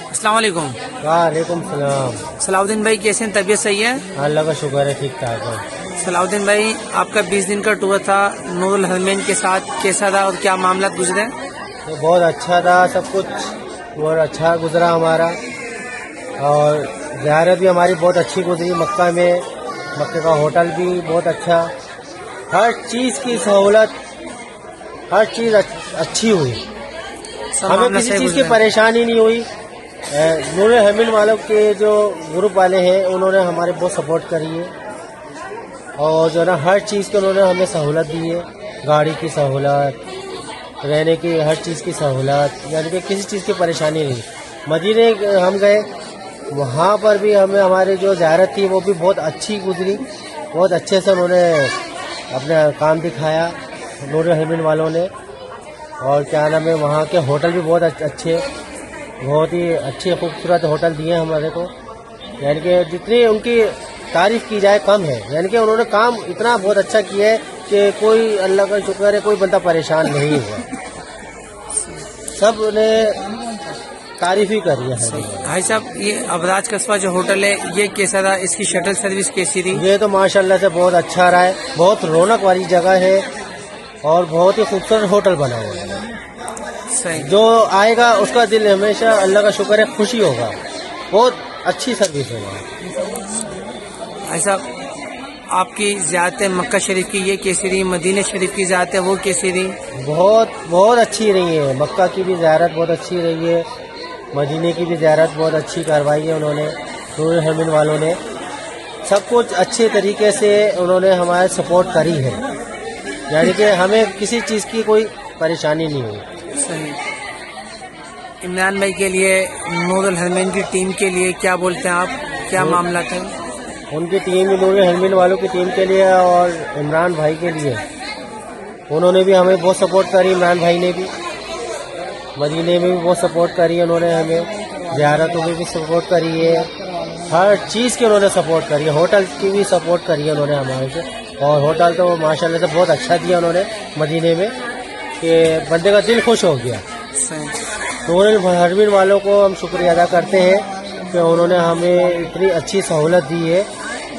السلام علیکم. وعلیکم السلام. صلاح الدین بھائی کیسے ہیں؟ طبیعت صحیح ہے؟ اللہ کا شکر ہے, ٹھیک ٹھاک ہے. صلاح الدین بھائی آپ کا 20 دن کا ٹور تھا نور الحرمین کے ساتھ, کیسا تھا اور کیا معاملات گزرے؟ تو بہت اچھا تھا, سب کچھ بہت اچھا گزرا ہمارا, اور زیارت بھی ہماری بہت اچھی گزری مکہ میں. مکہ کا ہوٹل بھی بہت اچھا, ہر چیز کی سہولت, ہر چیز اچھی ہوئی. سب ہمیں معاملات کسی صحیح چیز کی گزرے؟ پریشانی نہیں ہوئی. نور الحرمین والوں کے جو گروپ والے ہیں انہوں نے ہمارے بہت سپورٹ کری ہے, اور جو ہے نا ہر چیز کی انہوں نے ہمیں سہولت دی ہے. گاڑی کی سہولت, رہنے کی ہر چیز کی سہولت, یعنی کہ کسی چیز کی پریشانی نہیں. مدینے ہم گئے, وہاں پر بھی ہمیں ہماری جو زیارت تھی وہ بھی بہت اچھی گزری. بہت اچھے سے انہوں نے اپنا کام دکھایا نور الحرمین والوں نے. اور کیا نام ہے, وہاں کے ہوٹل بھی بہت اچھے, بہت ہی اچھے خوبصورت ہوٹل دیے ہمارے کو. یعنی کہ جتنی ان کی تعریف کی جائے کم ہے. یعنی کہ انہوں نے کام اتنا بہت اچھا کیا ہے کہ کوئی, اللہ کا شکر ہے, کوئی بندہ پریشان نہیں ہوا. سب نے تعریف ہی کری ہے. بھائی صاحب یہ ابراج قصبہ جو ہوٹل ہے یہ کیسا تھا؟ اس کی شٹل سروس کیسی تھی؟ یہ تو ماشاءاللہ سے بہت اچھا رہا ہے, بہت رونق والی جگہ ہے, اور بہت ہی خوبصورت ہوٹل بنا ہوا ہے. صحیح. جو آئے گا اس کا دل ہمیشہ اللہ کا شکر ہے خوشی ہوگا. بہت اچھی سروس ہوگا. بھائی صاحب آپ کی زیارت مکہ شریف کی یہ کیسی رہی؟ مدینہ شریف کی زیارت ہے وہ کیسی رہی؟ بہت بہت اچھی رہی ہے. مکہ کی بھی زیارت بہت اچھی رہی ہے, مدینے کی بھی زیارت بہت اچھی کروائی ہے انہوں نے, نور الحرمین والوں نے. سب کچھ اچھے طریقے سے انہوں نے ہمارے سپورٹ کری ہے. یعنی کہ ہمیں کسی چیز کی کوئی پریشانی نہیں ہوئی. صحیح. عمران بھائی کے لیے, نور الحرمین کی ٹیم کے لیے کیا بولتے ہیں آپ؟ کیا معاملات ہیں ان کی ٹیم بھی, نور الحرمین والوں کی ٹیم کے لیے اور عمران بھائی کے لیے, انہوں نے بھی ہمیں بہت سپورٹ کری. عمران بھائی نے بھی مدینے میں بھی بہت سپورٹ کری انہوں نے ہمیں, زیارتوں میں بھی سپورٹ کری ہے, ہر چیز کی انہوں نے سپورٹ کری ہے. ہوٹل کی بھی سپورٹ کری ہے انہوں نے ہمارے سے, اور ہوٹل تو ماشاءاللہ سے بہت اچھا دیا انہوں نے مدینے میں کہ بندے کا دل خوش ہو گیا. صحیح. نور الحرمین والوں کو ہم شکریہ ادا کرتے ہیں کہ انہوں نے ہمیں اتنی اچھی سہولت دی ہے.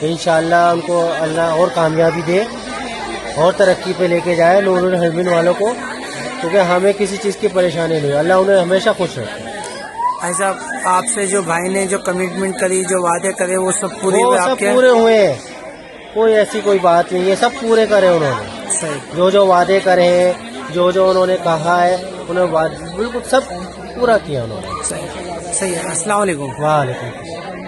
انشاءاللہ ان کو اللہ اور کامیابی دے اور ترقی پہ لے کے جائے نور الحرمین والوں کو, کیونکہ ہمیں کسی چیز کی پریشانی نہیں. اللہ انہیں ہمیشہ خوش رکھے. بھائی صاحب آپ سے جو بھائی نے جو کمٹمنٹ کری, جو وعدے کرے, وہ سب پورے وہ ہوئے سب آپ کے؟ پورے ہوئے, کوئی ایسی کوئی بات نہیں ہے, سب پورے کرے انہوں نے. صحیح. جو وعدے کرے ہیں, جو انہوں نے کہا ہے, انہیں بالکل سب پورا کیا انہوں نے. صحیح. صحیح ہے. السلام علیکم. وعلیکم السلام.